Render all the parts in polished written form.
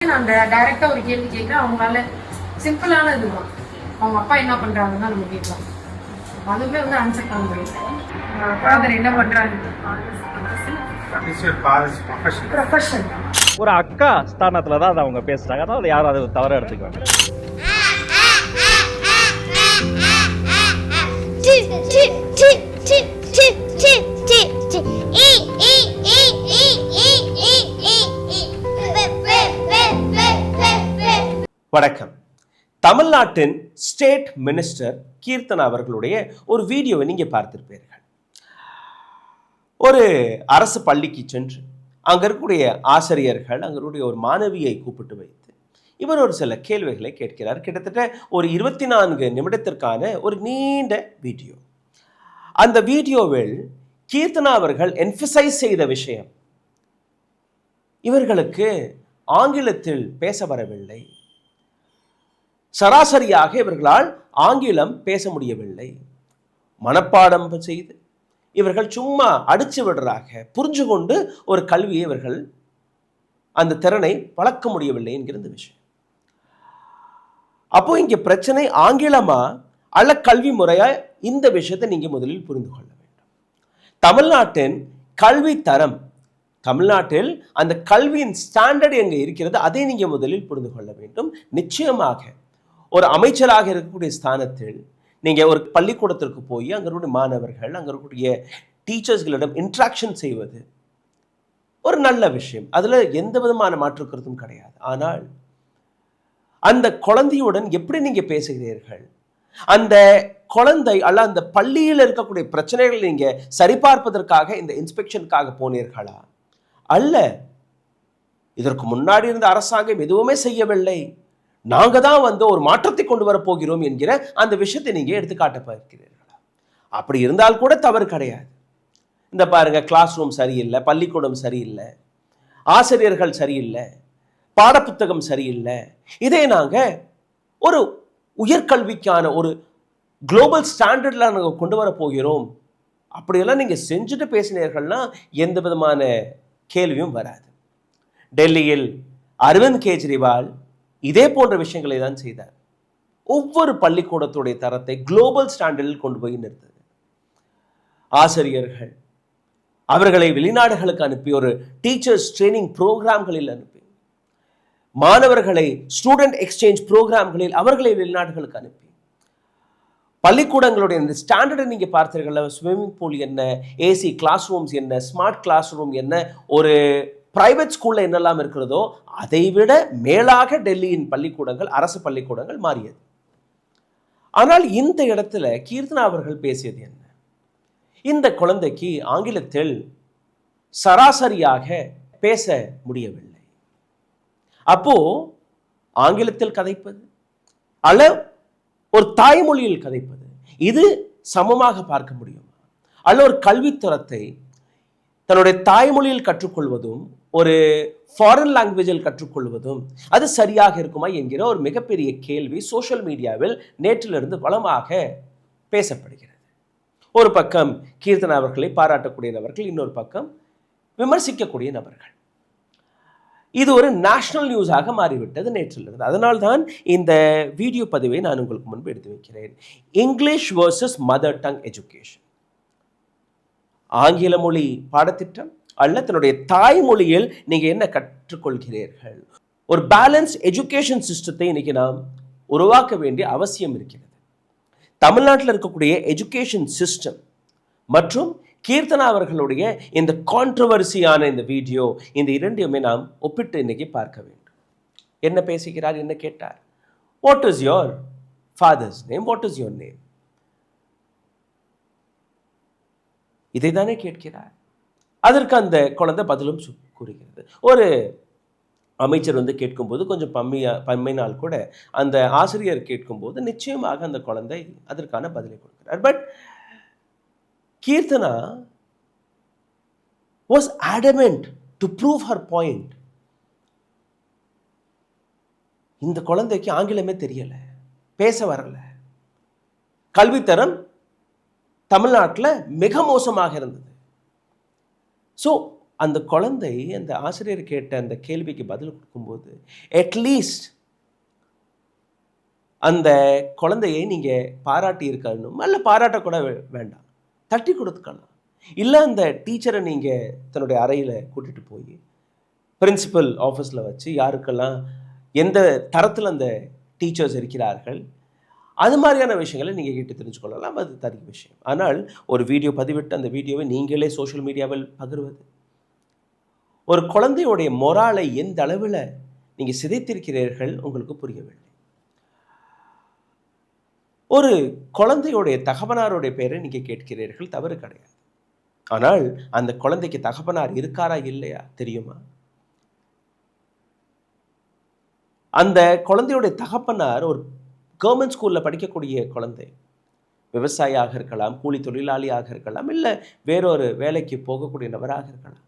நான் டைரக்டா ஒரு கேள்வி கேட்கிறேன். அவங்களால சிம்பிளான இதுதான், அவங்க அப்பா என்ன பண்றாங்கன்னா நம்ம கேட்கலாம். அதுவுமே வந்து ஆன்சர் பண்ண முடியும். ஃபாதர் என்ன பண்றாங்க, ப்ரொஃபஷன். ஒரு அக்கா ஸ்தானத்துல தான் அதை அவங்க பேசுறாங்க. அதனால யாரும் அதை தவற எடுத்துக்குவாங்க. வணக்கம். தமிழ்நாட்டின் ஸ்டேட் மினிஸ்டர் கீர்த்தனா அவர்களுடைய ஒரு வீடியோவை நீங்க பார்த்திருப்பீர்கள். ஒரு அரசு பள்ளிக்கு சென்று அங்க இருக்கக்கூடிய ஆசிரியர்கள் அங்க இருக்கக்கூடிய ஒரு மாணவியை கூப்பிட்டு வைத்து இவர் ஒரு சில கேள்விகளை கேட்கிறார். கிட்டத்தட்ட ஒரு 24 நிமிடத்திற்கான ஒரு நீண்ட வீடியோ. அந்த வீடியோவில் கீர்த்தனா அவர்கள் எம்பசைஸ் செய்த விஷயம், இவர்களுக்கு ஆங்கிலத்தில் பேச வரவில்லை, சராசரியாக இவர்களால் ஆங்கிலம் பேச முடியவில்லை, மனப்பாடம் செய்து இவர்கள் சும்மா அடிச்சு விடுறாங்க, புரிஞ்சு கொண்டு ஒரு கல்வியை இவர்கள் அந்த திறனை வளர்க்க முடியவில்லை என்கிற இந்த விஷயம். அப்போ இங்க பிரச்சனை ஆங்கிலமா அல்ல கல்வி முறையா? இந்த விஷயத்தை நீங்க முதலில் புரிந்து கொள்ள வேண்டும். தமிழ்நாட்டின் கல்வி தரம், தமிழ்நாட்டில் அந்த கல்வியின் ஸ்டாண்டர்ட் எங்க இருக்கிறது, அதை நீங்க முதலில் புரிந்து கொள்ள வேண்டும். நிச்சயமாக ஒரு அமைச்சராக இருக்கக்கூடிய ஸ்தானத்தில் நீங்க ஒரு பள்ளிக்கூடத்திற்கு போய் அங்க இருக்கக்கூடிய மாணவர்கள் அங்க இருக்கக்கூடிய டீச்சர்ஸ்களிடம் இன்ட்ராக்ஷன் செய்வது ஒரு நல்ல விஷயம், அதுல எந்த விதமான மாற்று கருத்தும் கிடையாது. ஆனால் அந்த குழந்தையுடன் எப்படி நீங்க பேசுகிறீர்கள், அந்த குழந்தை அல்ல அந்த பள்ளியில் இருக்கக்கூடிய பிரச்சனைகளை நீங்க சரிபார்ப்பதற்காக இந்த இன்ஸ்பெக்ஷனுக்காக போனீர்களா, அல்ல இதற்கு முன்னாடி இருந்த அரசாங்கம் எதுவுமே செய்யவில்லை, நாங்க தான் வந்து ஒரு மாற்றத்தை கொண்டு வர போகிறோம் என்கிற அந்த விஷயத்தை நீங்க எடுத்துக்காட்ட பார்க்கிறீர்களா? அப்படி இருந்தால் கூட தவறு கிடையாது. இந்த பாருங்க, கிளாஸ் ரூம் சரியில்லை, பள்ளிக்கூடம் சரியில்லை, ஆசிரியர்கள் சரியில்லை, பாடப்புத்தகம் சரியில்லை, இதை நாங்க ஒரு உயர்கல்விக்கான ஒரு குளோபல் ஸ்டாண்டர்ட்ல நாங்க கொண்டு வர போகிறோம் அப்படியெல்லாம் நீங்க செஞ்சுட்டு பேசினீர்கள்னா எந்த விதமான கேள்வியும் வராது. டெல்லியில் அரவிந்த் கெஜ்ரிவால் இதே போன்ற விஷயங்களை தான் செய்தார். ஒவ்வொரு பள்ளிக்கூடத்துடைய தரத்தை குளோபல் ஸ்டாண்டர்டில் கொண்டு போய் நிறுத்தது. ஆசிரியர்கள் அவர்களை வெளிநாடுகளுக்கு அனுப்பி ஒரு டீச்சர்ஸ் ட்ரைனிங் புரோகிராம்களில் அனுப்பி, மாணவர்களை ஸ்டூடெண்ட் எக்ஸ்சேஞ்ச் புரோகிராம்களில் அவர்களை வெளிநாடுகளுக்கு அனுப்பி, பள்ளிக்கூடங்களுடைய இந்த ஸ்டாண்டர்டை நீங்க பார்த்தீர்கள். ஸ்விம்மிங் பூல் என்ன, ஏசி கிளாஸ் ரூம்ஸ் என்ன, ஸ்மார்ட் கிளாஸ் ரூம் என்ன, ஒரு பிரைவேட் ஸ்கூல்ல என்னெல்லாம் இருக்கிறதோ அதை விட மேலாக டெல்லியின் பள்ளிக்கூடங்கள், அரசு பள்ளிக்கூடங்கள் மாறியது. ஆனால் இந்த இடத்துல கீர்த்தனா அவர்கள் பேசியது என்ன? இந்த குழந்தைக்கு ஆங்கிலத்தில் சராசரியாக பேச முடியவில்லை. அப்போ ஆங்கிலத்தில் கதைப்பது அல்ல ஒரு தாய்மொழியில் கதைப்பது, இது சமமாக பார்க்க முடியும்? அல்ல ஒரு கல்வித்தரத்தை தன்னுடைய தாய்மொழியில் கற்றுக்கொள்வதும் ஒரு ஃபாரின் லாங்குவேஜில் கற்றுக்கொள்வதும் அது சரியாக இருக்குமா என்கிற ஒரு மிகப்பெரிய கேள்வி சோஷியல் மீடியாவில் நேற்றிலிருந்து பலமாக பேசப்படுகிறது. ஒரு பக்கம் கீர்த்தனா அவர்களை பாராட்டக்கூடிய நபர்கள், இன்னொரு பக்கம் விமர்சிக்கக்கூடிய நபர்கள். இது ஒரு நேஷனல் நியூஸாக மாறிவிட்டது நேற்றிலிருந்து. அதனால்தான் இந்த வீடியோ பதிவை நான் உங்களுக்கு முன்பு எடுத்து வைக்கிறேன். English versus mother tongue education, ஆங்கில மொழி பாடத்திட்டம் அல்ல தன்னுடைய தாய்மொழியில் நீங்க என்ன கற்றுக்கொள்கிறீர்கள்? ஒரு பேலன்ஸ் எஜுகேஷன் சிஸ்டத்தை இன்னைக்கு நாம் உருவாக்க வேண்டிய அவசியம் இருக்கிறது. தமிழ்நாட்டில் இருக்கக்கூடிய எஜுகேஷன் சிஸ்டம் மற்றும் கீர்த்தனா அவர்களுடைய இந்த கான்ட்ரோவர்சியான இந்த வீடியோ, இந்த இரண்டையுமே நாம் ஒப்பிட்டு இன்னைக்கு பார்க்க வேண்டும். என்ன பேசுகிறார், என்ன கேட்டார்? What is your father's name, what is your name, இதை தானே கேட்கிறார். அதற்கு அந்த குழந்தை பதிலும் கூறுகிறது. ஒரு அமைச்சர் வந்து கேட்கும்போது கொஞ்சம் பம்மையினால் கூட அந்த ஆசிரியர் கேட்கும்போது நிச்சயமாக அந்த குழந்தை அதற்கான பதிலை கொடுக்கிறார். But Keerthana was adamant to prove her point. இந்த குழந்தைக்கு ஆங்கிலமே தெரியல, பேச வரல, கல்வித்தரம் தமிழ்நாட்டில் மிக மோசமாக இருந்தது. ஸோ அந்த குழந்தை அந்த ஆசிரியர் கேட்ட அந்த கேள்விக்கு பதில் கொடுக்கும்போது அட்லீஸ்ட் அந்த குழந்தையை நீங்கள் பாராட்டி இருக்கணும், அல்ல பாராட்டக்கூட வேண்டாம், தட்டி கொடுத்துக்கலாம். இல்லை அந்த டீச்சரை நீங்கள் தன்னுடைய அறையில் கூட்டிகிட்டு போய் பிரின்சிபல் ஆஃபீஸில் வச்சு யாருக்கெல்லாம் எந்த தரத்தில் அந்த டீச்சர்ஸ் இருக்கிறார்கள், அது மாதிரியான விஷயங்களை நீங்கள் கேட்டு தெரிஞ்சுக்கொள்ளலாம். அது தனி விஷயம். ஆனால் ஒரு வீடியோ பதிவிட்டு அந்த வீடியோவை நீங்களே சோஷியல் மீடியாவில் பகிர்வது, ஒரு குழந்தையுடைய மொராலை எந்த அளவில் நீங்கள் சிதைத்திருக்கிறீர்கள் உங்களுக்கு புரியவில்லை. ஒரு குழந்தையுடைய தகப்பனாருடைய பெயரை நீங்கள் கேட்கிறீர்கள், தவறு கிடையாது. ஆனால் அந்த குழந்தைக்கு தகப்பனார் இருக்காரா இல்லையா தெரியுமா? அந்த குழந்தையுடைய தகப்பனார் ஒரு கவர்மெண்ட் ஸ்கூலில் படிக்கக்கூடிய குழந்தை, விவசாயியாக இருக்கலாம், கூலி தொழிலாளியாக இருக்கலாம், இல்லை வேறொரு வேலைக்கு போகக்கூடிய நபராக இருக்கலாம்,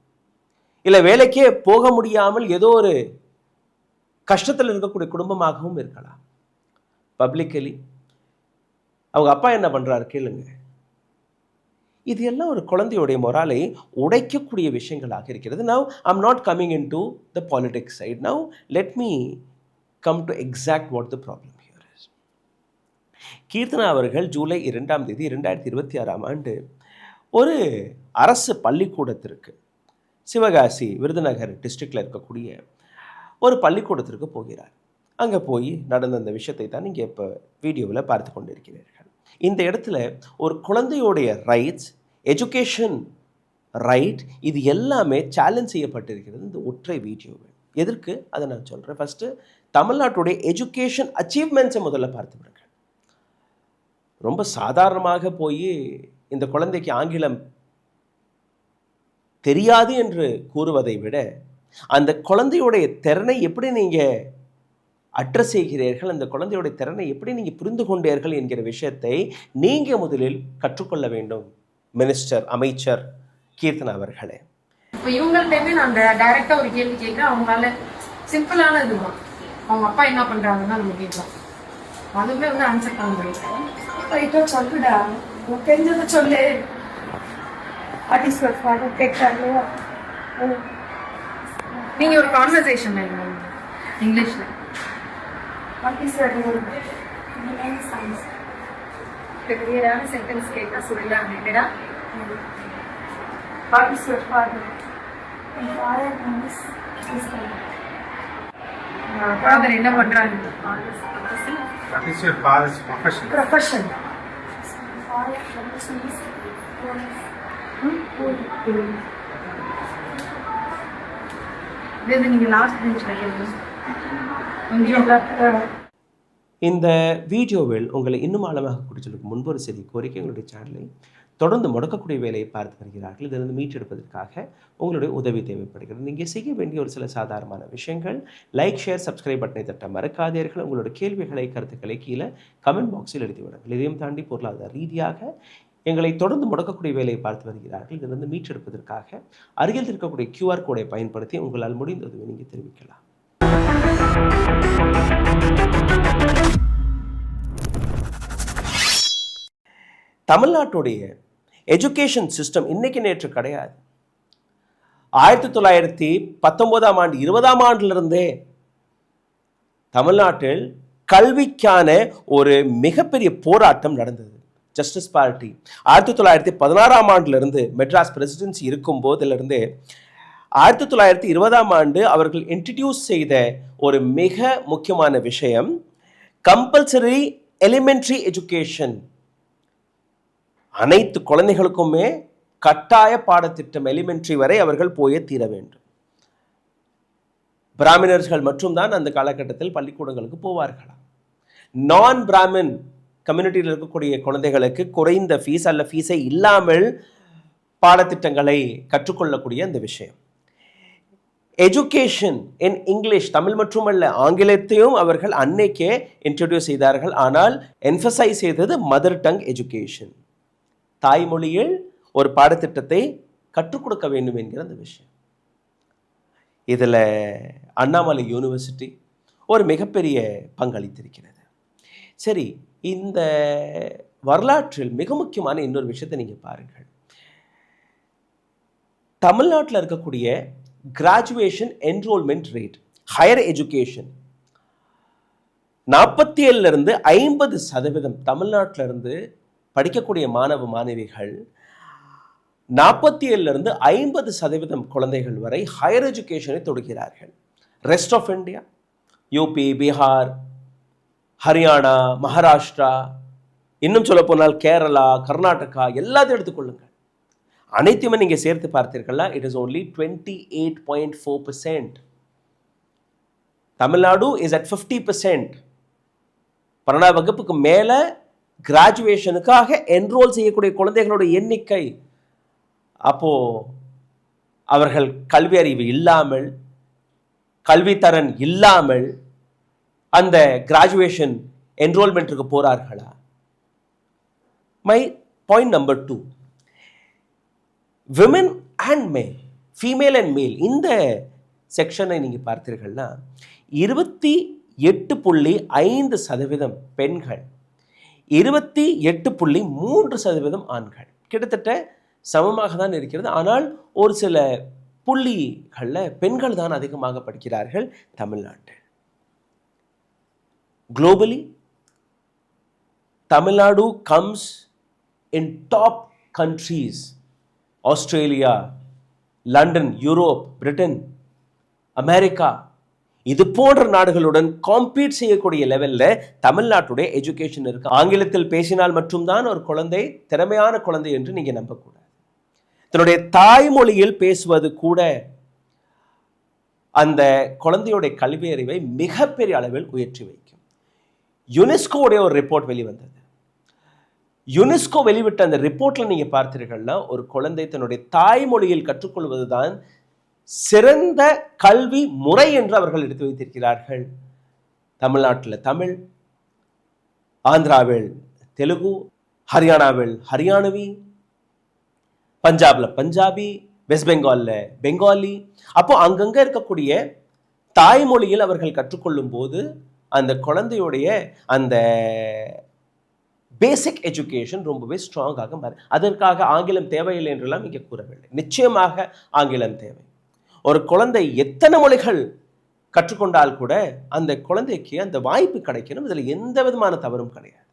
இல்லை வேலைக்கே போக முடியாமல் ஏதோ ஒரு கஷ்டத்தில் இருக்கக்கூடிய குடும்பமாகவும் இருக்கலாம். பப்ளிக்கலி அவங்க அப்பா என்ன பண்ணுறாரு கேளுங்க. இது எல்லாம் ஒரு குழந்தையுடைய மொராலை உடைக்கக்கூடிய விஷயங்களாக இருக்கிறது. Now I'm not coming in to the politics side. Now let me come to exact what the problem here is. Keerthana அவர்கள் ஜூலை 2ஆம் தேதி 2026ஆம் ஆண்டு ஒரு அரசு பள்ளிக்கூடத்திற்கு, சிவகாசி விருதுநகர் டிஸ்ட்ரிக்டில் இருக்கக்கூடிய ஒரு பள்ளிக்கூடத்திற்கு போகிறார். அங்கே போய் நடந்த அந்த விஷயத்தை தான் நீங்கள் இப்போ வீடியோவில் பார்த்து கொண்டு இருக்கிறீர்கள். இந்த இடத்துல ஒரு குழந்தையுடைய ரைட்ஸ், எஜுகேஷன் ரைட், இது எல்லாமே சேலஞ்ச் செய்யப்பட்டிருக்கிறது இந்த ஒற்றை வீடியோவில். எதற்கு அதை நான் சொல்கிறேன். ஃபஸ்ட்டு தமிழ்நாட்டுடைய எஜுகேஷன் அச்சீவ்மெண்ட்ஸை முதல்ல பார்த்து விடுங்க. ரொம்ப சாதாரணமாக போய் இந்த குழந்தைக்கு ஆங்கிலம் தெரியாது என்று கூறுவதை விட அந்த குழந்தையுடைய திறனை எப்படி நீங்கள் அட்ரஸ் செய்கிறீர்கள், அந்த குழந்தையுடைய திறனை எப்படி நீங்கள் புரிந்து கொண்டீர்கள் என்கிற விஷயத்தை நீங்கள் முதலில் கற்றுக்கொள்ள வேண்டும். மினிஸ்டர், அமைச்சர் கீர்த்தனா அவர்களே, இப்போ இவங்கள்டையுமே நான் டைரக்டாக ஒரு கேள்வி கேட்குறேன். அவங்களால சிம்பிளான இதுதான், அவங்க அப்பா என்ன பண்ணுறாங்கன்னா நம்ம கேட்கலாம். அதுவுமே வந்து ஆன்சர் பண்ண முடியும். ரைட்டோ சொல்லுடா, தெரிஞ்சதை சொல்லு. கேட்குறாங்க. நீங்கள் ஒரு கான்வர்சேஷன் இங்கிலீஷில் கிளியரான சென்டென்ஸ் கேட்டால் சொல்லலாம் இல்லைடா. ஃபாதர் என்ன பண்றாங்க? What is your father's profession? Profession. இது நீங்க லாஸ்ட் பெஞ்ச்ல கேட்கணும். இந்த வீடியோவில் உங்களை இன்னும் ஆழமாக குறிச்சலுக்கு முன்பு ஒரு செய்தி கோரிக்கை. எங்களுடைய சேனலை தொடர்ந்து முடக்கக்கூடிய வேலையை பார்த்து வருகிறார்கள். இதிலிருந்து மீட்டெடுப்பதற்காக உங்களுடைய உதவி தேவைப்படுகிறது. நீங்கள் செய்ய வேண்டிய ஒரு சில சாதாரணமான விஷயங்கள்: லைக், ஷேர், சப்ஸ்கிரைப் பட்டனை தட்ட மறக்காதீர்கள். உங்களுடைய கேள்விகளை, கருத்துக்களை கீழே கமெண்ட் பாக்ஸில் எழுதிவிடுங்கள். இதையும் தாண்டி பொருளாதார ரீதியாக எங்களை தொடர்ந்து முடக்கக்கூடிய வேலையை பார்த்து வருகிறார்கள். இதிலிருந்து மீட்டெடுப்பதற்காக அருகில் இருக்கக்கூடிய QR கோடை பயன்படுத்தி உங்களால் முடிந்த உதவியை நீங்கள் தெரிவிக்கலாம். தமிழ்நாட்டுடைய எஜுகேஷன் சிஸ்டம் இன்னைக்கு நேற்று கிடையாது. 1919ஆம் ஆண்டு 20ஆம் ஆண்டிலிருந்தே தமிழ்நாட்டில் கல்விக்கான ஒரு மிகப்பெரிய போராட்டம் நடந்தது. ஜஸ்டிஸ் பார்ட்டி 1916ஆம் ஆண்டிலிருந்து மெட்ராஸ் பிரசிடென்சி இருக்கும் போதிலிருந்து 1920ஆம் ஆண்டு அவர்கள் இன்ட்ரடியூஸ் செய்த ஒரு மிக முக்கியமான விஷயம் கம்பல்சரி எலிமெண்ட்ரி எஜுகேஷன். அனைத்து குழந்தைகளுக்குமே கட்டாய பாடத்திட்டம் எலிமெண்ட்ரி வரை அவர்கள் போயே தீர வேண்டும். பிராமணர்கள் மட்டும்தான் அந்த காலகட்டத்தில் பள்ளிக்கூடங்களுக்கு போவார்களாம். நான் பிராமின் கம்யூனிட்டியில் இருக்கக்கூடிய குழந்தைகளுக்கு குறைந்த ஃபீஸ் அல்ல ஃபீஸே இல்லாமல் பாடத்திட்டங்களை கற்றுக்கொள்ளக்கூடிய அந்த விஷயம். எஜுகேஷன் இன் இங்கிலீஷ், தமிழ் மட்டுமல்ல ஆங்கிலத்தையும் அவர்கள் அன்னைக்கே இன்ட்ரடியூஸ் செய்தார்கள். ஆனால் என்ஃபசைஸ் செய்தது மதர் டங் எஜுகேஷன், தாய்மொழியில் ஒரு பாடத்திட்டத்தை கற்றுக் கொடுக்க வேண்டும் என்கிற அந்த விஷயம். இதில் அண்ணாமலை யூனிவர்சிட்டி ஒரு மிகப்பெரிய பங்களித்திருக்கிறது. சரி, இந்த வரலாற்றில் மிக முக்கியமான இன்னொரு விஷயத்தை நீங்கள் பாருங்கள். தமிழ்நாட்டில் இருக்கக்கூடிய graduation enrolment rate, higher education 47 50% தமிழ்நாட்டில் இருந்து படிக்கக்கூடிய மாணவ மாணவிகள் 47 50% குழந்தைகள் வரை ஹையர் எஜுகேஷனை தொடுகிறார்கள். Rest of India, UP, Bihar, Haryana, Maharashtra, இன்னும் சொல்ல போனால் கேரளா, கர்நாடகா எல்லாத்தையும் எடுத்துக்கொள்ளுங்கள். அனைத்துமே நீங்க சேர்த்து பார்த்தீர்களா, it is only 28.4%. Tamil Nadu is at 50%. 12ஆம் வகுப்புக்கு மேல கிராஜுவேஷனுக்காக என்ரோல் செய்யக்கூடிய குழந்தைகளோட எண்ணிக்கை. அப்போ அவர்கள் கல்வி அறிவு இல்லாமல், கல்வித்தரன் இல்லாமல் அந்த கிராஜுவேஷன் என்ரோல்மெண்ட்டுக்கு போறார்களா? My point number 2, women and male, female and male, இந்த செக்ஷனை நீங்கள் பார்த்தீர்கள்னா 28.5% பெண்கள், 28.3% ஆண்கள். கிட்டத்தட்ட சமமாக தான் இருக்கிறது. ஆனால் ஒரு சில புள்ளிகளில் பெண்கள் தான் அதிகமாக படிக்கிறார்கள் தமிழ்நாட்டில். Globally, Tamil Nadu comes in top countries. Australia, London, Europe, Britain, America, இது போன்ற நாடுகளுடன் காம்பீட் செய்யக்கூடிய லெவல்ல தமிழ்நாட்டுடைய எஜுகேஷன் இருக்கு. ஆங்கிலத்தில் பேசினால் மட்டும்தான் ஒரு குழந்தை திறமையான குழந்தை என்று நீங்க நம்பக்கூடாது. தன்னுடைய தாய்மொழியில் பேசுவது கூட அந்த குழந்தையுடைய கல்வி அறிவை மிகப்பெரிய அளவில் உயர்த்தி வைக்கும். யுனெஸ்கோவுடைய ஒரு ரிப்போர்ட் வெளிவந்தது. யுனெஸ்கோ வெளிவிட்ட அந்த ரிப்போர்ட்ல நீங்க பார்த்தீர்கள்னா, ஒரு குழந்தை தன்னுடைய தாய்மொழியில் கற்றுக்கொள்வதுதான் சிறந்த கல்வி முறை என்று அவர்கள் எடுத்து வைத்திருக்கிறார்கள். தமிழ்நாட்டில் தமிழ், ஆந்திராவில் தெலுங்கு, ஹரியானாவில் ஹரியானவி, பஞ்சாப்ல பஞ்சாபி, வெஸ்ட் பெங்கால்ல பெங்காலி. அப்போ அங்கங்க இருக்கக்கூடிய தாய்மொழியில் அவர்கள் கற்றுக்கொள்ளும் போது அந்த குழந்தையுடைய அந்த பேசிக் எஜுகேஷன் ரொம்பவே ஸ்ட்ராங்காக மாறி. அதற்காக ஆங்கிலம் தேவையில்லை என்றெல்லாம் இங்கே கூறவில்லை. நிச்சயமாக ஆங்கிலம் தேவை. ஒரு குழந்தை எத்தனை மொழிகள் கற்றுக்கொண்டால் கூட அந்த குழந்தைக்கு அந்த வாய்ப்பு கிடைக்கணும். இதில் எந்த விதமான தவறும் கிடையாது.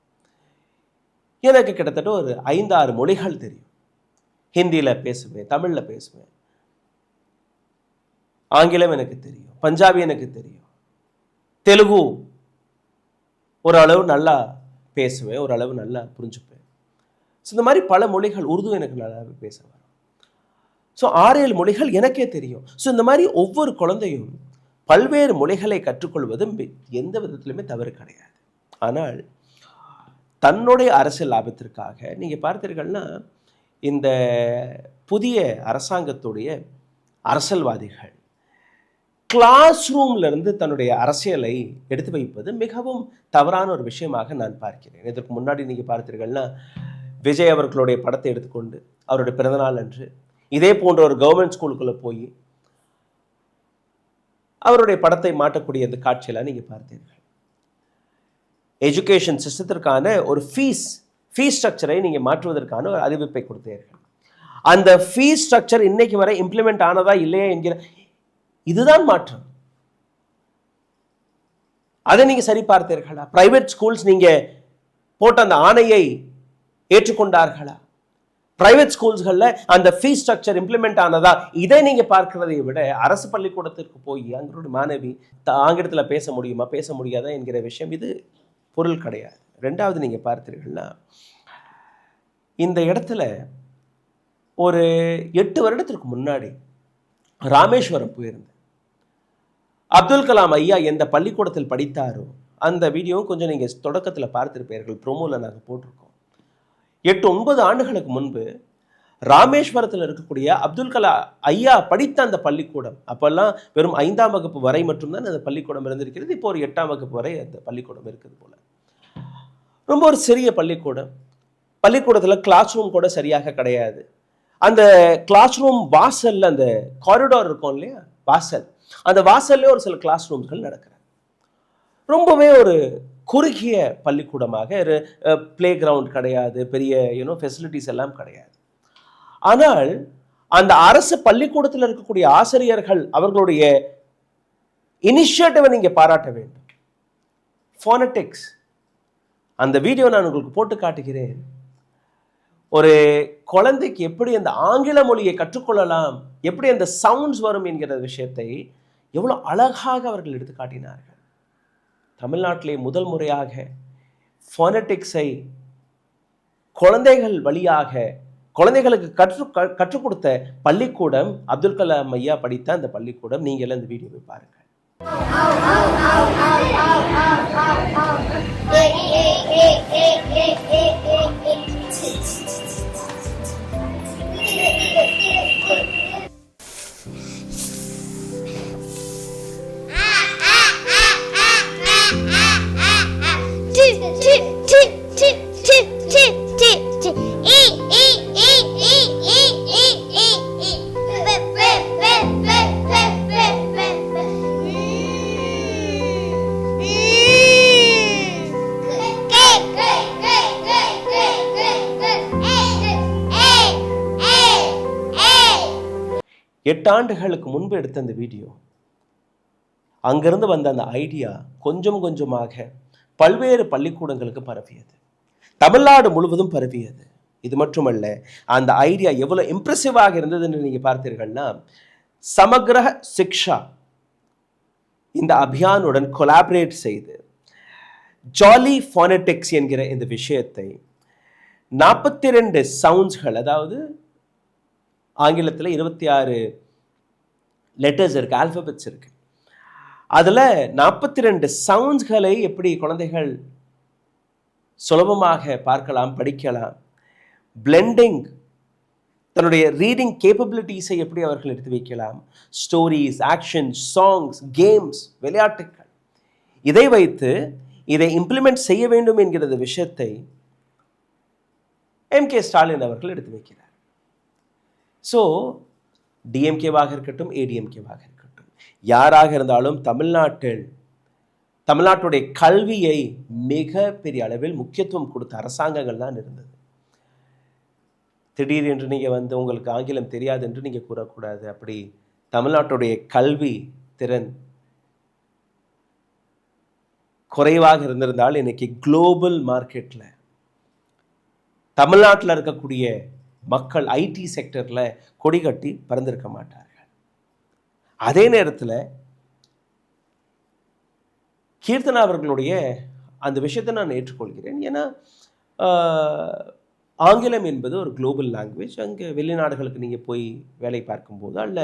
எனக்கு கிட்டத்தட்ட ஒரு 5-6 மொழிகள் தெரியும். ஹிந்தியில் பேசுவேன், தமிழில் பேசுவேன், ஆங்கிலம் எனக்கு தெரியும், பஞ்சாபி எனக்கு தெரியும், தெலுங்கு ஓரளவு நல்லா பேசுவேன், ஓரளவு நல்லா புரிஞ்சுப்பேன். ஸோ இந்த மாதிரி பல மொழிகள், உருது எனக்கு நல்லாவே பேச வரும். ஸோ 6-7 மொழிகள் எனக்கே தெரியும். ஸோ இந்த மாதிரி ஒவ்வொரு குழந்தையும் பல்வேறு மொழிகளை கற்றுக்கொள்வது எந்த விதத்திலுமே தவறு கிடையாது. ஆனால் தன்னுடைய அரசியல் லாபத்திற்காக நீங்கள் பார்த்தீர்கள்னா, இந்த புதிய அரசாங்கத்துடைய அரசியல்வாதிகள் கிளாஸ் ரூம்ல இருந்து தன்னுடைய அரசியலை எடுத்து வைப்பது மிகவும் தவறான ஒரு விஷயமாக நான் பார்க்கிறேன். இதற்கு முன்னாடி நீங்க பார்த்தீர்கள்னா, விஜய் அவர்களுடைய படத்தை எடுத்துக்கொண்டு அவருடைய பிறந்தநாள் அன்று இதே போன்ற ஒரு கவர்மெண்ட் ஸ்கூலுக்குள்ள போய் அவருடைய படத்தை மாட்டக்கூடிய அந்த காட்சியெல்லாம் நீங்க பார்த்தீர்கள். எஜுகேஷன் சிஸ்டத்திற்கான ஒரு ஃபீஸ் ஸ்ட்ரக்சரை நீங்க மாற்றுவதற்கான ஒரு அறிவிப்பை கொடுத்தீர்கள். அந்த ஃபீஸ் ஸ்ட்ரக்சர் இன்னைக்கு வரை இம்ப்ளிமெண்ட் ஆனதா இல்லையா என்கிற இதுதான் மாற்றம். அதை நீங்க சரி பார்த்தீர்களா? பிரைவேட் ஸ்கூல்ஸ் நீங்க போட்ட அந்த ஆணையை ஏற்றுக்கொண்டார்களா? பிரைவேட் ஸ்கூல்ஸ்கள்ல அந்த ஃபீஸ் ஸ்ட்ரக்சர் இம்ப்ளிமெண்ட் ஆனதா? இதை நீங்க பார்க்கிறதை விட அரசு பள்ளிக்கூடத்திற்கு போய் அங்களுடைய மாணவி ஆங்கிலத்தில் பேச முடியுமா, பேச முடியாதா என்கிற விஷயம் இது பொருள் கிடையாது. ரெண்டாவது நீங்க பார்த்தீர்கள்னா, இந்த இடத்துல ஒரு 8 வருடத்திற்கு முன்னாடி ராமேஸ்வரம் போயிருந்தேன். அப்துல் கலாம் ஐயா எந்த பள்ளிக்கூடத்தில் படித்தாரோ அந்த வீடியோவும் கொஞ்சம் நீங்கள் தொடக்கத்தில் பார்த்திருப்பீர்கள். ப்ரோமோவில் நாங்கள் போட்டிருக்கோம். 8-9 ஆண்டுகளுக்கு முன்பு ராமேஸ்வரத்தில் இருக்கக்கூடிய அப்துல் கலாம் ஐயா படித்த அந்த பள்ளிக்கூடம், அப்பெல்லாம் வெறும் 5ஆம் வகுப்பு வரை மட்டும்தான் அந்த பள்ளிக்கூடம் இருந்திருக்கிறது. இப்போ ஒரு 8ஆம் வகுப்பு வரை அந்த பள்ளிக்கூடம் இருக்குது போல. ரொம்ப ஒரு சிறிய பள்ளிக்கூடம். பள்ளிக்கூடத்தில் கிளாஸ் ரூம் கூட சரியாக கிடையாது. அந்த கிளாஸ் ரூம் வாசல்ல அந்த காரிடார் இருக்கும் இல்லையா, வாசல், அந்த வாசல்ல ஒரு சில கிளாஸ் ரூம்கள் நடக்கிறது. ரொம்பவே ஒரு குறுகிய பள்ளிக்கூடமாக, பிளே கிரவுண்ட் கிடையாது, பெரிய ஃபெசிலிட்டிஸ் எல்லாம் கிடையாது. ஆனால் அந்த அரசு பள்ளிக்கூடத்தில் இருக்கக்கூடிய ஆசிரியர்கள் அவர்களுடைய இனிஷியேட்டிவை நீங்க பாராட்ட வேண்டும். ஃபோனடிக்ஸ், அந்த வீடியோ நான் உங்களுக்கு போட்டு காட்டுகிறேன். ஒரு குழந்தைக்கு எப்படி அந்த ஆங்கில மொழியை கற்றுக்கொள்ளலாம், எப்படி அந்த சவுண்ட்ஸ் வரும் என்கிற விஷயத்தை எவ்வளவு அழகாக அவர்கள் எடுத்து காட்டினார்கள். தமிழ்நாட்டிலே முதல் முறையாக ஃபோனடிக்ஸை குழந்தைகள் வழியாக குழந்தைகளுக்கு கற்றுக் கொடுத்த பள்ளிக்கூடம் அப்துல் கலாம் ஐயா படித்த அந்த பள்ளிக்கூடம். நீங்கள் அந்த வீடியோவை பாருங்கள். எட்டு ஆண்டுகளுக்கு முன்பு எடுத்த அந்த வீடியோ, அங்கிருந்து வந்த அந்த ஐடியா கொஞ்சம் கொஞ்சமாக பல்வேறு பள்ளிக்கூடங்களுக்கு பரவியது, தமிழ்நாடு முழுவதும் பரவியது. இது மட்டுமல்ல, அந்த ஐடியா எவ்வளவு இம்ப்ரெசிவாக இருந்ததுன்னு நீங்க பார்த்தீர்கள்னா, சமக்ர சிக்ஷா இந்த அபியானுடன் கொலாபரேட் செய்து ஜாலி ஃபோனடிக்ஸ் என்கிற இந்த விஷயத்தை 42 சவுண்ட்ஸ்கள், அதாவது ஆங்கிலத்தில் 26 லெட்டர்ஸ் இருக்கு, ஆல்பபெட்ஸ் இருக்கு. அதுல 42 சவுண்ட்ஸ்களை எப்படி குழந்தைகள் சுலபமாக பார்க்கலாம், படிக்கலாம், பிளெண்டிங், தன்னுடைய ரீடிங் கேப்பபிலிட்டிஸை எப்படி அவர்கள் எடுத்து வைக்கலாம், ஸ்டோரிஸ், ஆக்ஷன், சாங்ஸ், கேம்ஸ், விளையாட்டுக்கள், இதை வைத்து இதை இம்ப்ளிமெண்ட் செய்ய வேண்டும் என்கிற விஷயத்தை MK ஸ்டாலின் அவர்கள் எடுத்து வைக்கிறார். ஸோ டிஎம்கேவாக இருக்கட்டும், ஏடிஎம்கேவாக இருக்கட்டும், யாராக இருந்தாலும் தமிழ்நாட்டுடைய கல்வியை மிக பெரிய அளவில் முக்கியத்துவம் கொடுத்த அரசாங்கங்கள் தான் இருந்தது. திடீர் என்று நீங்கள் உங்களுக்கு ஆங்கிலம் தெரியாது என்று நீங்கள் கூறக்கூடாது. அப்படி தமிழ்நாட்டுடைய கல்வி திறன் குறைவாக இருந்திருந்தால் இன்னைக்கு குளோபல் மார்க்கெட்டில் தமிழ்நாட்டில் இருக்கக்கூடிய மக்கள் ஐடி செக்டரில் கொடி கட்டி பறந்திருக்க மாட்டார்கள். அதே நேரத்தில் கீர்த்தனா அவர்களுடைய அந்த விஷயத்தை நான் ஏற்றுக்கொள்கிறேன். ஏன்னா ஆங்கிலம் என்பது ஒரு குளோபல் லாங்குவேஜ். அங்கே வெளிநாடுகளுக்கு நீங்கள் போய் வேலை பார்க்கும்போது, அல்ல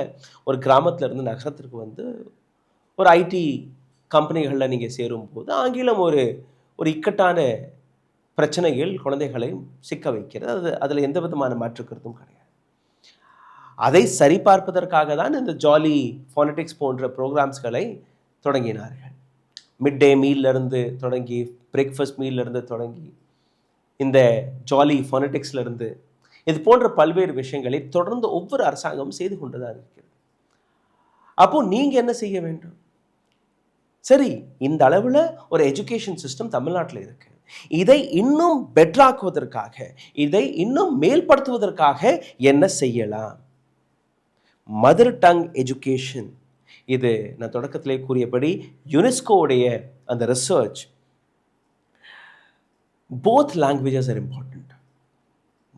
ஒரு கிராமத்திலேருந்து நகரத்திற்கு ஒரு ஐடி கம்பெனிகளில் நீங்கள் சேரும்போது ஆங்கிலம் ஒரு இக்கட்டான பிரச்சனைகள் குழந்தைகளை சிக்க வைக்கிறது. அதில் எந்த விதமான மாற்று கருத்தும் கிடையாது. அதை சரிபார்ப்பதற்காக தான் இந்த ஜாலி ஃபோனடிக்ஸ் போன்ற ப்ரோக்ராம்ஸ்களை தொடங்கினார்கள். மிட் டே மீல்லேருந்து தொடங்கி, பிரேக்ஃபாஸ்ட் மீல்லேருந்து தொடங்கி, இந்த ஜாலி ஃபோனடிக்ஸ்லேருந்து இது போன்ற பல்வேறு விஷயங்களை தொடர்ந்து ஒவ்வொரு அரசாங்கமும் செய்து கொண்டு தான் இருக்கிறது. அப்போது நீங்கள் என்ன செய்ய வேண்டும்? சரி, இந்த அளவில் ஒரு எஜுகேஷன் சிஸ்டம் தமிழ்நாட்டில் இருக்குது. இதை இன்னும் பெட்டராக்குவதற்காக, இதை இன்னும் மேல்படுத்துவதற்காக என்ன செய்யலாம்? மதர் டங் எஜுகேஷன், இது நான் தொடக்கத்திலே கூறியபடி யுனெஸ்கோவுடைய அந்த research, both languages are important.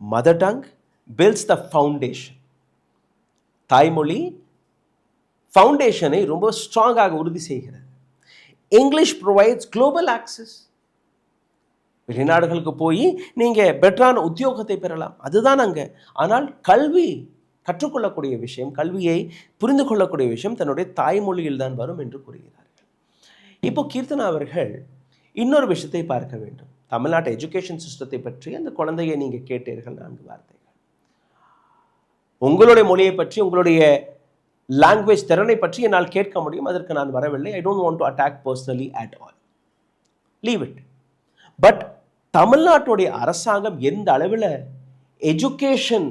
Mother tongue builds the foundation. தாய்மொழி ஃபவுண்டேஷனை ரொம்ப ஸ்ட்ராங்காக உறுதி செய்கிறது. English provides global access. வெளிநாடுகளுக்கு போய் நீங்கள் பெட்டரான உத்தியோகத்தை பெறலாம், அதுதான் அங்கே. ஆனால் கல்வி கற்றுக்கொள்ளக்கூடிய விஷயம், கல்வியை புரிந்து கொள்ளக்கூடிய விஷயம் தன்னுடைய தாய்மொழியில் தான் வரும் என்று கூறுகிறார்கள். இப்போ கீர்த்தனா அவர்கள் இன்னொரு விஷயத்தை பார்க்க வேண்டும். தமிழ்நாட்டு எஜுகேஷன் சிஸ்டத்தை பற்றி அந்த குழந்தையை நீங்கள் கேட்டீர்கள் 4 வார்த்தைகள். உங்களுடைய மொழியை பற்றி, உங்களுடைய லாங்குவேஜ் திறனை பற்றி என்னால் கேட்க முடியும், அதற்கு நான் வரவில்லை. I don't want to attack personally at all, leave it. But தமிழ்நாட்டுடைய அரசாங்கம் எந்த அளவில் எஜுகேஷன்,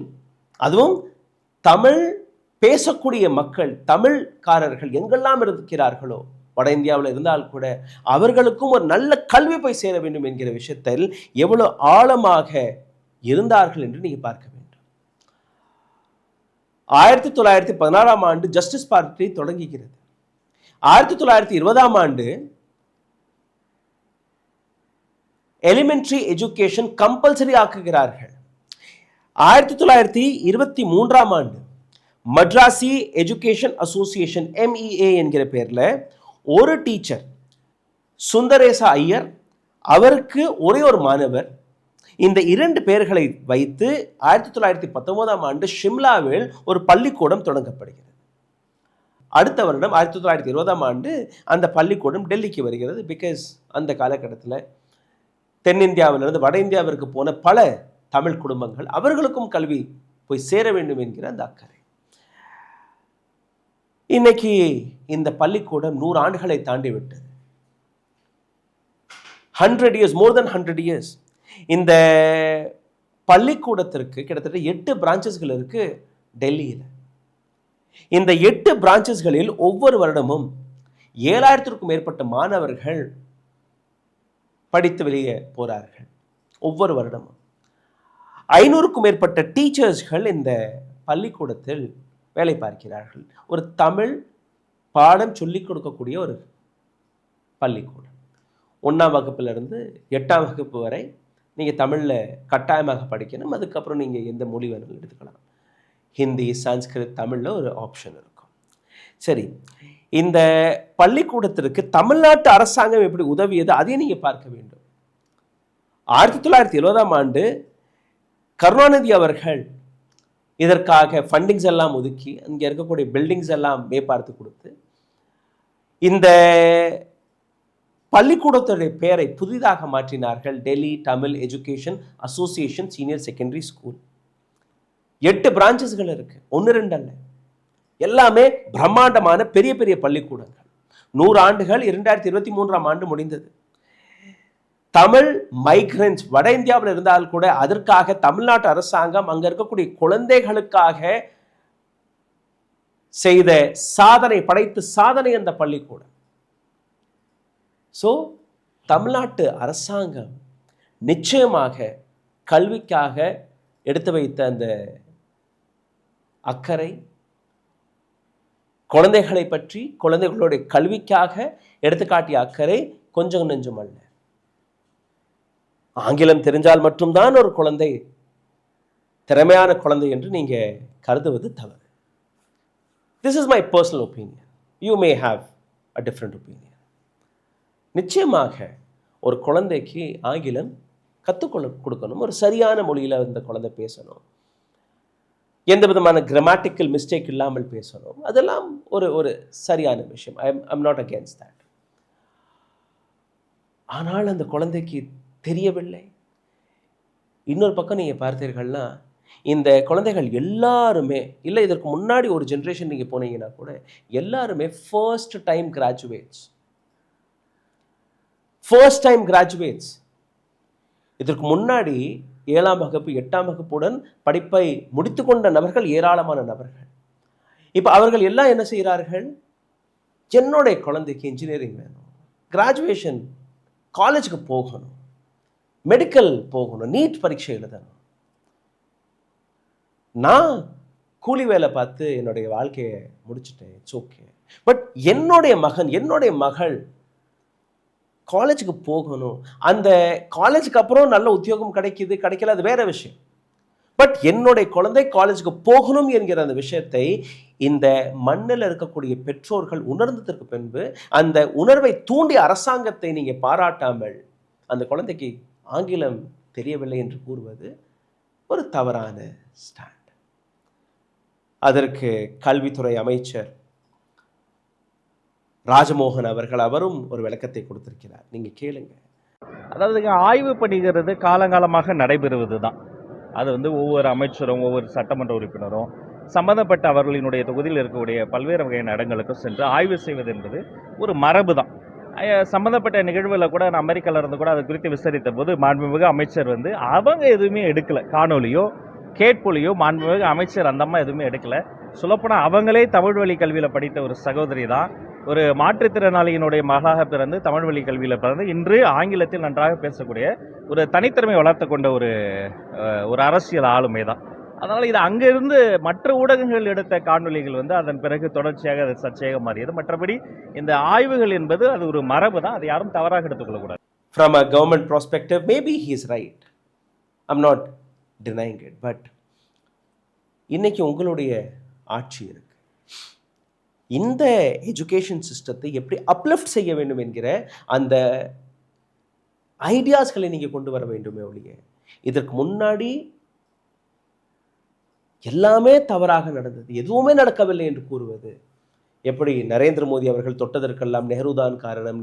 அதுவும் தமிழ் பேசக்கூடிய மக்கள், தமிழ்காரர்கள் எங்கெல்லாம் இருக்கிறார்களோ, வட இந்தியாவில் இருந்தால் கூட அவர்களுக்கும் ஒரு நல்ல கல்வி போய் சேர வேண்டும் என்கிற விஷயத்தில் எவ்வளவு ஆழமாக இருந்தார்கள் என்று நீங்கள் பார்க்க வேண்டும். 1916 ஆண்டு ஜஸ்டிஸ் பார்ட்டி தொடங்குகிறது. 1920 ஆண்டு எலிமெண்டரி எஜுகேஷன் கம்பல்சரி ஆக்குகிறார்கள். 1923 ஆண்டு மட்ராசி எஜுகேஷன் அசோசியேஷன் MEA என்கிற பேர்ல ஒரு டீச்சர் சுந்தரேசா ஐயர், அவருக்கு ஒரே ஒரு மாணவர், இந்த 2 பேர்களை வைத்து 1919 ஆண்டு ஷிம்லாவில் ஒரு பள்ளிக்கூடம் தொடங்கப்படுகிறது. அடுத்த வருடம் 1920 ஆண்டு அந்த பள்ளிக்கூடம் டெல்லிக்கு வருகிறது. பிகாஸ் அந்த காலகட்டத்தில் தென்னிந்தியாவிலிருந்து வட இந்தியாவிற்கு போன பல தமிழ் குடும்பங்கள், அவர்களுக்கும் கல்வி போய் சேர வேண்டும் என்கிற அந்த அக்கறை. இன்னைக்கு இந்த பள்ளிக்கூடம் 100 ஆண்டுகளை தாண்டி விட்டது. 100 years, more than 100 years. இந்த பள்ளிக்கூடத்திற்கு கிட்டத்தட்ட 8 பிரான்ச்சஸ்கள் இருக்கு டெல்லியில். இந்த 8 பிரான்ச்சஸ்களில் ஒவ்வொரு வருடமும் 7000க்கும் மேற்பட்ட மாணவர்கள் படித்து வெளியே போறார்கள். ஒவ்வொரு வருடமும் 500க்கும் மேற்பட்ட டீச்சர்ஸ்கள் இந்த பள்ளிக்கூடத்தில் வேலை பார்க்கிறார்கள். ஒரு தமிழ் பாடம் சொல்லிக் கொடுக்கக்கூடிய ஒரு பள்ளிக்கூடம். 1ஆம் வகுப்பிலிருந்து 8ஆம் வகுப்பு வரை நீங்கள் தமிழில் கட்டாயமாக படிக்கணும். அதுக்கப்புறம் நீங்கள் எந்த மொழி வேணாலும் எடுத்துக்கலாம். ஹிந்தி, சான்ஸ்கிரிட், தமிழில் ஒரு ஆப்ஷன் இருக்கும். சரி, இந்த பள்ளிக்கூடத்திற்கு தமிழ்நாட்டு அரசாங்கம் எப்படி உதவியது அதையும் நீங்கள் பார்க்க வேண்டும். 1970 ஆண்டு கருணாநிதி அவர்கள் இதற்காக ஃபண்டிங்ஸ் எல்லாம் ஒதுக்கி அங்கே இருக்கக்கூடிய பில்டிங்ஸ் எல்லாம் மேற்பார்த்து கொடுத்து இந்த பள்ளிக்கூடத்துடைய பெயரை புதிதாக மாற்றினார்கள். Delhi Tamil education association senior secondary school. 8 பிரான்ச்சஸ்கள் இருக்கு, 1-2 அல்ல. எல்லாமே பிரம்மாண்டமான பெரிய பெரிய பள்ளிக்கூடங்கள். 100 ஆண்டுகள் 2023 ஆண்டு முடிந்தது. தமிழ் மைக்ரன்ஸ் வட இந்தியாவில் இருந்தால் கூட அதற்காக தமிழ்நாட்டு அரசாங்கம் அங்க இருக்கக்கூடிய குழந்தைகளுக்காக செய்த சாதனை, படைத்த சாதனை அந்த பள்ளிக்கூடம். ஸோ தமிழ்நாட்டு அரசாங்கம் நிச்சயமாக கல்விக்காக எடுத்து வைத்த அந்த அக்கறை, குழந்தைகளை பற்றி குழந்தைகளுடைய கல்விக்காக எடுத்துக்காட்டிய அக்கறை கொஞ்சம் நெஞ்சம் அல்ல. ஆங்கிலம் தெரிஞ்சால் மட்டும்தான் ஒரு குழந்தை திறமையான குழந்தை என்று நீங்க கருதுவது தவறு. This is my personal opinion. You may have a different opinion. நிச்சயமாக ஒரு குழந்தைக்கு ஆங்கிலம் கற்றுக்கொள்ள கொடுக்கணும். ஒரு சரியான மொழியில் இந்த குழந்தை பேசணும். எந்த விதமான கிராமட்டிக்கல் மிஸ்டேக் இல்லாமல் பேசணும். அதெல்லாம் ஒரு சரியான விஷயம். I am not against that. ஆனால் அந்த குழந்தைக்கு தெரியவில்லை. இன்னொரு பக்கம் நீங்கள் பார்த்தீர்கள்னா இந்த குழந்தைகள் எல்லாருமே, இல்லை இதற்கு முன்னாடி ஒரு ஜென்ரேஷன் நீங்கள் போனீங்கன்னா கூட எல்லாருமே ஃபர்ஸ்ட் டைம் கிராஜுவேட்ஸ். இதற்கு முன்னாடி 7ஆம் வகுப்பு 8ஆம் வகுப்புடன் படிப்பை முடித்துக்கொண்ட நபர்கள் ஏராளமான நபர்கள். இப்போ அவர்கள் எல்லாம் என்ன செய்கிறார்கள்? என்னுடைய குழந்தைக்கு இன்ஜினியரிங் வேணும், கிராஜுவேஷன் காலேஜுக்கு போகணும், மெடிக்கல் போகணும், நீட் பரீட்சை எழுதணும். நான் கூலி வேலை பார்த்து என்னுடைய வாழ்க்கையை முடிச்சுட்டேன், இட்ஸ் ஓகே. பட் என்னுடைய மகன், என்னுடைய மகள் காலேஜுக்கு போகணும். அந்த காலேஜுக்கு அப்புறம் நல்ல உத்தியோகம் கிடைக்கல, அது வேற விஷயம். பட் என்னுடைய குழந்தை காலேஜுக்கு போகணும் என்கிற அந்த விஷயத்தை இந்த மண்ணில் இருக்கக்கூடிய பெற்றோர்கள் உணர்ந்ததற்கு பின்பு அந்த உணர்வை தூண்டிய அரசாங்கத்தை நீங்க பாராட்டாமல் அந்த குழந்தைக்கு ஆங்கிலம் தெரியவில்லை என்று கூறுவது ஒரு தவறான ஸ்டாண்ட். அதற்கு கல்வித்துறை அமைச்சர் ராஜமோகன் அவரும் ஒரு விளக்கத்தை கொடுத்திருக்கிறார். நீங்க கேளுங்க. அதாவது ஆய்வு பணிகிறது காலங்காலமாக நடைபெறுவது தான். அது ஒவ்வொரு அமைச்சரும் ஒவ்வொரு சட்டமன்ற உறுப்பினரும் சம்பந்தப்பட்ட அவர்களினுடைய தொகுதியில் இருக்கக்கூடிய பல்வேறு வகையான இடங்களுக்கும் சென்று ஆய்வு செய்வது என்பது ஒரு மரபு தான். சம்பந்தப்பட்ட நிகழ்வுல கூட நான் அமெரிக்கால இருந்து கூட அது குறித்து விசாரித்த போது மாண்புமிகு அமைச்சர் அவங்க எதுவுமே எடுக்கல, காணொலியோ கேட்பொலியோ மாண்புமிகு அமைச்சர் அந்த அம்மா எதுவுமே எடுக்கல. சொல்லப்போனால் அவங்களே தமிழ் வழி கல்வியில் படித்த ஒரு சகோதரி தான். ஒரு மாற்றுத்திறனாளியினுடைய மகளாக பிறந்து தமிழ் வழி கல்வியில் பிறந்து இன்று ஆங்கிலத்தில் நன்றாக பேசக்கூடிய ஒரு தனித்திறமை வளர்த்து கொண்ட ஒரு அரசியல் ஆளுமை தான். அதனால் இது அங்கிருந்து மற்ற ஊடகங்கள் எடுத்த காணொளிகள் வந்து அதன் பிறகு தொடர்ச்சியாக அது சர்ச்சையாக மாறியது. மற்றபடி இந்த ஆய்வுகள் என்பது அது ஒரு மரபு தான், அதை யாரும் தவறாக எடுத்துக்கொள்ளக்கூடாது. From a government perspective, maybe he is right. I'm not denying it. But இன்னைக்கு உங்களுடைய ஆட்சி இருக்கு. இந்த எஜுகேஷன் சிஸ்டத்தை எப்படி அப்லிஃப்ட் செய்ய வேண்டும் என்கிற அந்த ஐடியாஸ்களை நீங்கள் கொண்டு வர வேண்டுமே ஒழிய இதற்கு முன்னாடி எல்லாமே தவறாக நடந்தது, எதுவுமே நடக்கவில்லை என்று கூறுவது எப்படி நரேந்திர மோடி அவர்கள் தொட்டதற்கெல்லாம் நெஹ்ருதான் காரணம்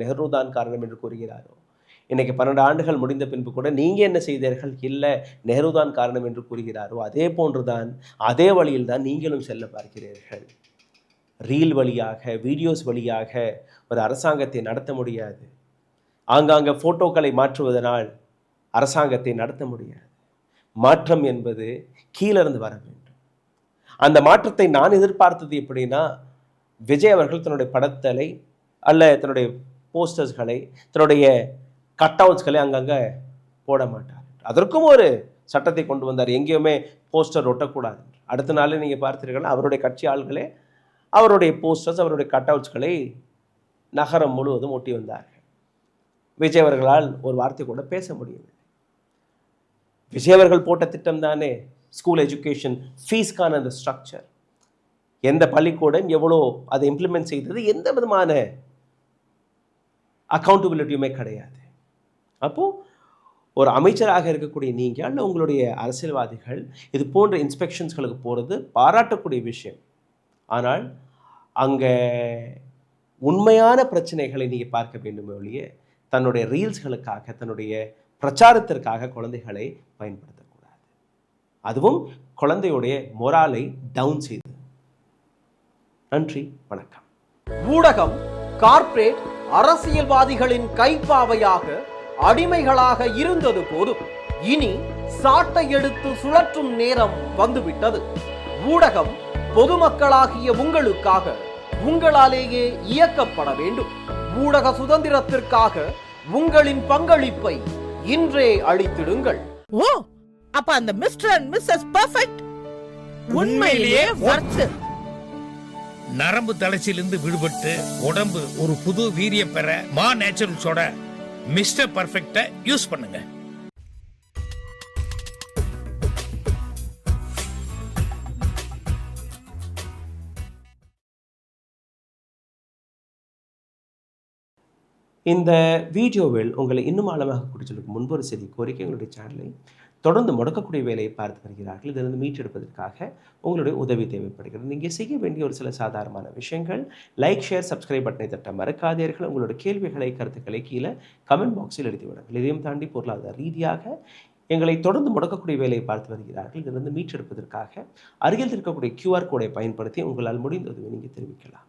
என்று கூறுகிறாரோ, இன்னைக்கு 12 ஆண்டுகள் முடிந்த பின்பு கூட நீங்கள் என்ன செய்தீர்கள், இல்லை நெஹ்ருதான் காரணம் என்று கூறுகிறாரோ, அதே போன்றுதான் அதே வழியில் தான் நீங்களும் செல்ல பார்க்கிறீர்கள். ரீல் வழியாக, வீடியோஸ் வழியாக ஒரு அரசாங்கத்தை நடத்த முடியாது. ஆங்காங்கே ஃபோட்டோக்களை மாற்றுவதனால் அரசாங்கத்தை நடத்த முடியாது. மாற்றம் என்பது கீழிருந்து வர வேண்டும். அந்த மாற்றத்தை நான் எதிர்பார்த்தது எப்படின்னா, விஜய் அவர்கள் தன்னுடைய படத்தலை அல்ல தன்னுடைய போஸ்டர்ஸ்களை, தன்னுடைய கட் அவுட்ஸ்களை அங்கங்கே போட மாட்டார். அதற்கும் ஒரு சட்டத்தை கொண்டு வந்தார், எங்கேயுமே போஸ்டர் ஒட்டக்கூடாது. அடுத்த நாளே நீங்கள் பார்த்தீர்கள், அவருடைய கட்சி ஆள்களே அவருடைய போஸ்டர்ஸ், அவருடைய கட் அவுட்ஸ்களை நகரம் முழுவதும் ஒட்டி வந்தார்கள். விஜய் அவர்களால் ஒரு வார்த்தை கூட பேச முடியவில்லை. விஜய் அவர்கள் போட்ட திட்டம் தானே ஸ்கூல் எஜுகேஷன் ஃபீஸ்க்கான அந்த ஸ்ட்ரக்சர். எந்த பள்ளிக்கூடம் எவ்வளோ அதை இம்ப்ளிமெண்ட் செய்தது, எந்த விதமான அக்கௌண்டபிலிட்டியுமே கிடையாது. அப்போது ஒரு அமைச்சராக இருக்கக்கூடிய நீங்கள் அல்ல உங்களுடைய அரசியல்வாதிகள் இது போன்ற இன்ஸ்பெக்ஷன்ஸ்களுக்கு போகிறது பாராட்டக்கூடிய விஷயம். ஆனால் அங்கே உண்மையான பிரச்சனைகளை நீங்கள் பார்க்க வேண்டுமே ஒழிய தன்னுடைய ரீல்ஸ்களுக்காக, தன்னுடைய பிரச்சாரத்திற்காக குழந்தைகளை பயன்படுத்தக்கூடாது. அதுவும் குழந்தையுடைய மொராலை டவுன் செய்து. நன்றி, வணக்கம். ஊடகம் கார்ப்பரேட் அரசியல்வாதிகளின் கைப்பாவையாக, அடிமைகளாக இருந்தது போதும். இனி சாட்டை எடுத்து சுழற்றும் நேரம் வந்துவிட்டது. ஊடகம் பொதுமக்களாகிய உங்களுக்காக, உங்களாலேயே இயக்கப்பட வேண்டும். ஊடக சுதந்திரத்திற்காக உங்களின் பங்களிப்பை இன்றே அளித்திடுங்கள். ஓ, அப்ப அந்த மிஸ்டர் அண்ட் மிஸ்ஸஸ் பெர்ஃபெக்ட் உண்மையிலேயே வர்த்து. நரம்பு தளர்ச்சியிலிருந்து விடுபட்டு உடம்பு ஒரு புது வீரியம் பெற மா நேச்சுரல்ஸோட மிஸ்டர் பெர்ஃபெக்ட்டை யூஸ் பண்ணுங்க. இந்த வீடியோவில் உங்களை இன்னும் ஆழமாக குறிச்சலுக்கு முன்பு ஒரு சிறிய கோரிக்கை, உங்களுடைய சேனலை தொடர்ந்து முடக்கக்கூடிய வேலையை பார்த்து வருகிறார்கள். இதிலிருந்து மீட்டெடுப்பதற்காக உங்களுடைய உதவி தேவைப்படுகிறது. நீங்கள் செய்ய வேண்டிய ஒரு சில சாதாரணமான விஷயங்கள், லைக், ஷேர், சப்ஸ்கிரைப் பட்டனை தட்ட மறக்காதீர்கள். உங்களுடைய கேள்விகளை, கருத்துக்களை கீழே கமெண்ட் பாக்ஸில் எழுதி விடுங்கள். இதையும் தாண்டி பொருளாதார ரீதியாக எங்களை தொடர்ந்து முடக்கக்கூடிய வேலையை பார்த்து வருகிறார்கள். இதிலிருந்து மீட்டெடுப்பதற்காக அருகில் இருக்கக்கூடிய QR கோடை பயன்படுத்தி உங்களால் முடிந்த உதவி நீங்கள் தெரிவிக்கலாம்.